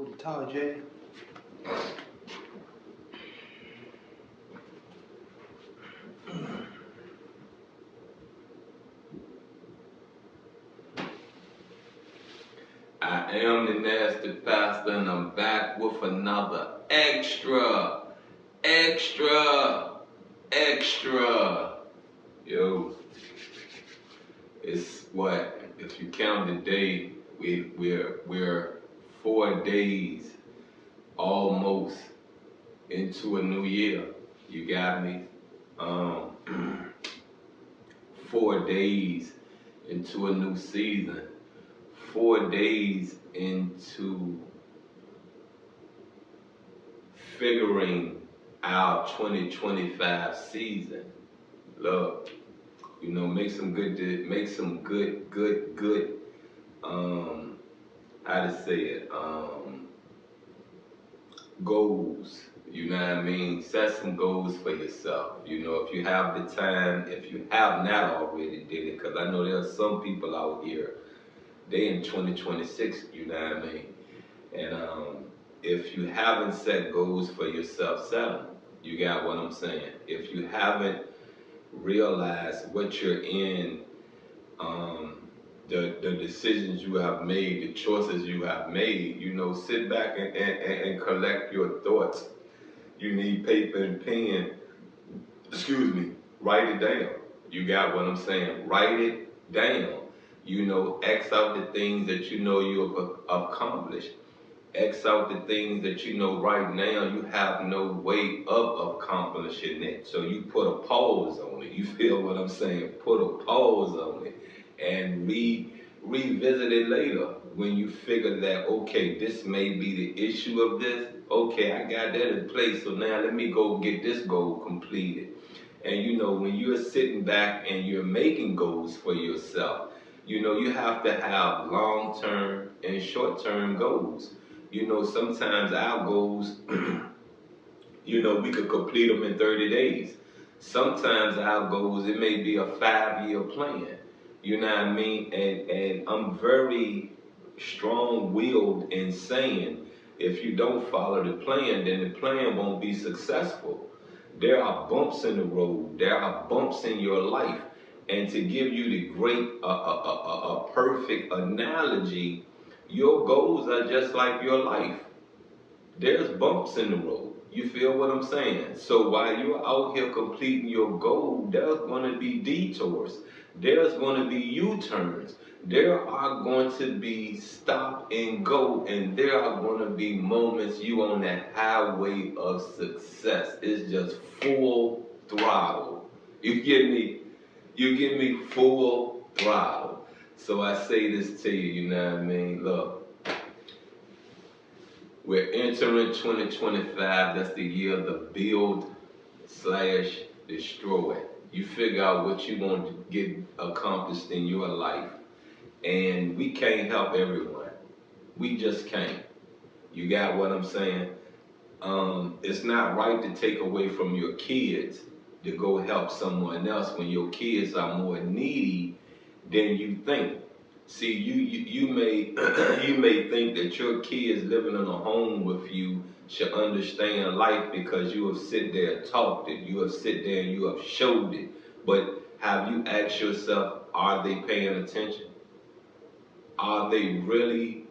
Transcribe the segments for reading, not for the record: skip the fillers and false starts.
ModestyPRT. I am the nasty pastor, and I'm back with another extra. Yo, it's what? If you count the day, we're 4 days almost into a new year. You got me? 4 days into a new season. 4 days into figuring our 2025 season. Look, make some good, how to say it, goals. You know what I mean? Set some goals for yourself. If you have the time, if you have not already did it, because I know there are some people out here, they in 2026, you know what I mean? And if you haven't set goals for yourself, set them. You got what I'm saying? If you haven't realized what you're in, the decisions you have made, the choices you have made, sit back and collect your thoughts. You need paper and pen, write it down. You got what I'm saying? Write it down. X out the things that you've accomplished. X out the things that right now you have no way of accomplishing it. So you put a pause on it. You feel what I'm saying? Put a pause on it and revisit it later when you figure that, okay, this may be the issue of this. Okay, I got that in place. So now let me go get this goal completed. And when you're sitting back and you're making goals for yourself, you have to have long-term and short-term goals. Sometimes our goals, we could complete them in 30 days. Sometimes our goals, it may be a 5-year plan. You know what I mean? And I'm very strong-willed in saying, if you don't follow the plan, then the plan won't be successful. There are bumps in the road. There are bumps in your life. And to give you the great, perfect analogy, your goals are just like your life. There's bumps in the road. You feel what I'm saying? So while you're out here completing your goal, there's going to be detours. There's going to be U-turns. There are going to be stop and go, and there are going to be moments you on that highway of success. It's just full throttle. You get me? You give me full throttle. So I say this to you, you know what I mean? Look, we're entering 2025. That's the year of the build/destroy. You figure out what you want to get accomplished in your life. And we can't help everyone. We just can't. You got what I'm saying? It's not right to take away from your kids to go help someone else when your kids are more needy than you think. See, you may you may think that your kids living in a home with you should understand life because you have sit there and talked it, you have sit there and you have showed it. But have you asked yourself, are they paying attention? Are they really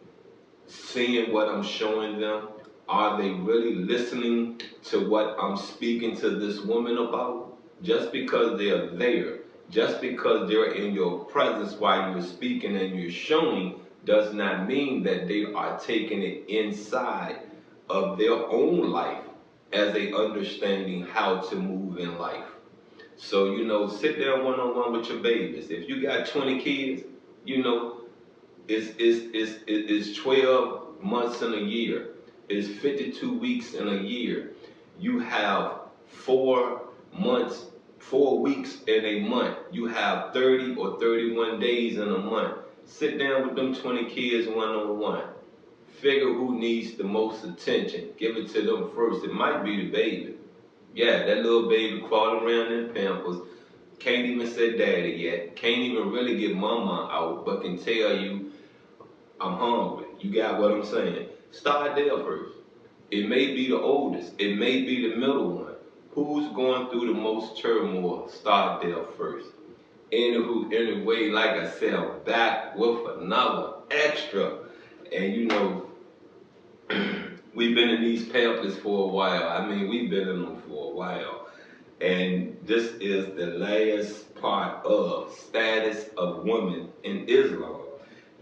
seeing what I'm showing them? Are they really listening to what I'm speaking to this woman about? Just because they're there, just because they're in your presence while you're speaking and you're showing, does not mean that they are taking it inside of their own life as they understanding how to move in life. So, sit down one-on-one with your babies. If you got 20 kids, it's 12 months in a year. It's 52 weeks in a year. You have 4 weeks in a month. You have 30 or 31 days in a month. Sit down with them 20 kids one-on-one. Figure who needs the most attention. Give it to them first. It might be the baby. Yeah, that little baby crawling around in Pampers. Can't even say daddy yet. Can't even really get mama out, but can tell you, I'm hungry. You got what I'm saying? Start there first. It may be the oldest. It may be the middle one. Who's going through the most turmoil? Start there first. Anyway, like I said, I'm back with another extra. And you know, we've been in these pamphlets for a while. I mean, we've been in them for a while. And this is the last part of status of women in Islam.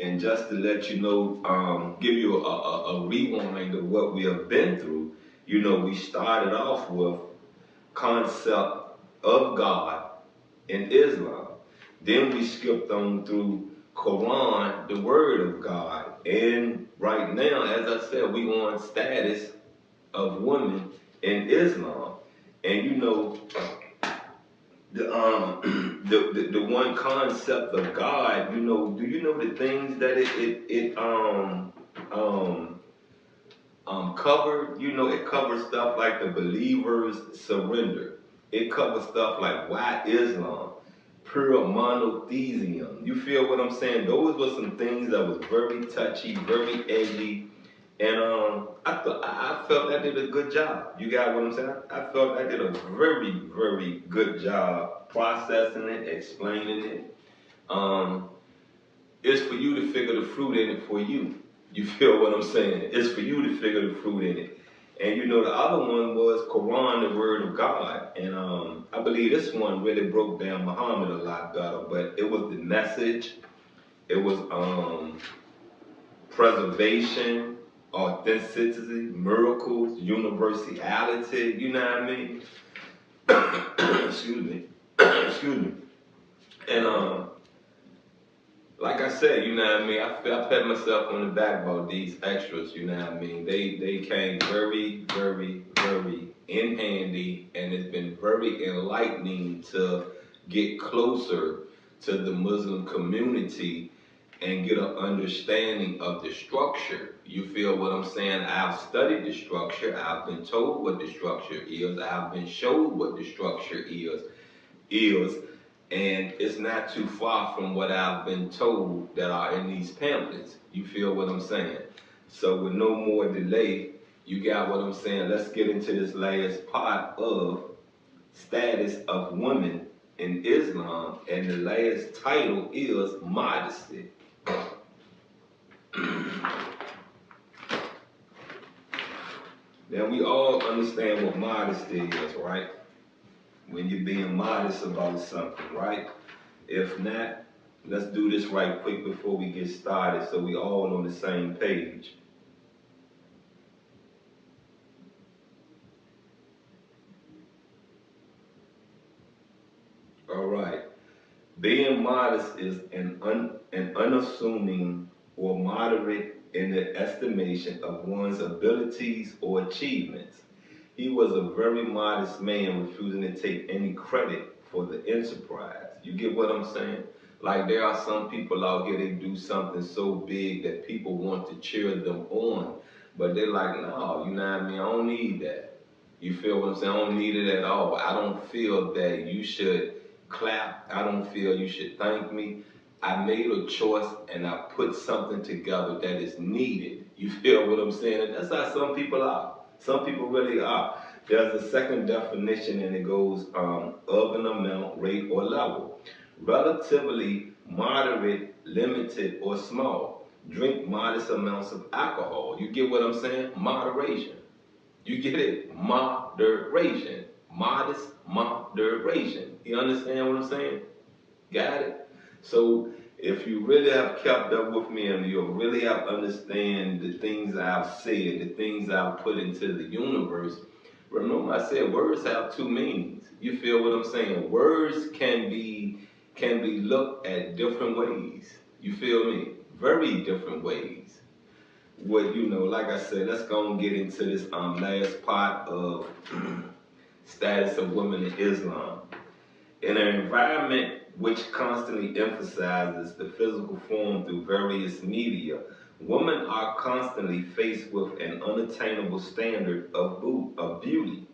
And just to let you know, give you a rewind of what we have been through, you know, we started off with concept of God in Islam. Then we skipped on through Quran, the word of God. And right now, as I said, we on status of women in Islam. And you know, the one concept of God, you know, do you know the things that it covered? You know, it covers stuff like the believer's surrender. It covers stuff like why Islam, pure monotheism. You feel what I'm saying? Those were some things that was very touchy, very edgy. And I felt I did a good job. You got what I'm saying? I felt I did a very, very good job processing it, explaining it. It's for you to figure the fruit in it for you. You feel what I'm saying? It's for you to figure the fruit in it. And you know, the other one was Quran, the word of God. And I believe this one really broke down Muhammad a lot better. But it was the message. It was preservation, authenticity, miracles, universality, you know what I mean? Excuse me. Excuse me. And like I said, you know what I mean, I pat myself on the back about these extras, you know what I mean? They came very, very, very in handy, and it's been very enlightening to get closer to the Muslim community and get an understanding of the structure. You feel what I'm saying? I've studied the structure. I've been told what the structure is. I've been showed what the structure is, and it's not too far from what I've been told that are in these pamphlets. You feel what I'm saying? So with no more delay, you got what I'm saying? Let's get into this last part of status of women in Islam, and the last title is modesty. Now we all understand what modesty is, right? When you're being modest about something, right? If not, let's do this right quick before we get started so we all on the same page. All right. Being modest is an unassuming or moderate in the estimation of one's abilities or achievements. He was a very modest man, refusing to take any credit for the enterprise. You get what I'm saying? Like there are some people out here, they do something so big that people want to cheer them on. But they're like, no, you know what I mean? I don't need that. You feel what I'm saying? I don't need it at all. I don't feel that you should clap. I don't feel you should thank me. I made a choice and I put something together that is needed. You feel what I'm saying? And that's how some people are. Some people really are. There's a second definition, and it goes of an amount, rate, or level. Relatively moderate, limited, or small. Drink modest amounts of alcohol. You get what I'm saying? Moderation. You get it? Moderation. Modest moderation. You understand what I'm saying? Got it? So if you really have kept up with me and you really have understand the things I've said, the things I've put into the universe, remember I said words have two meanings. You feel what I'm saying? Words can be looked at different ways. You feel me? Very different ways. What you know, like I said, let's go and get into this last part of status of women in Islam. In an environment which constantly emphasizes the physical form through various media, women are constantly faced with an unattainable standard of beauty.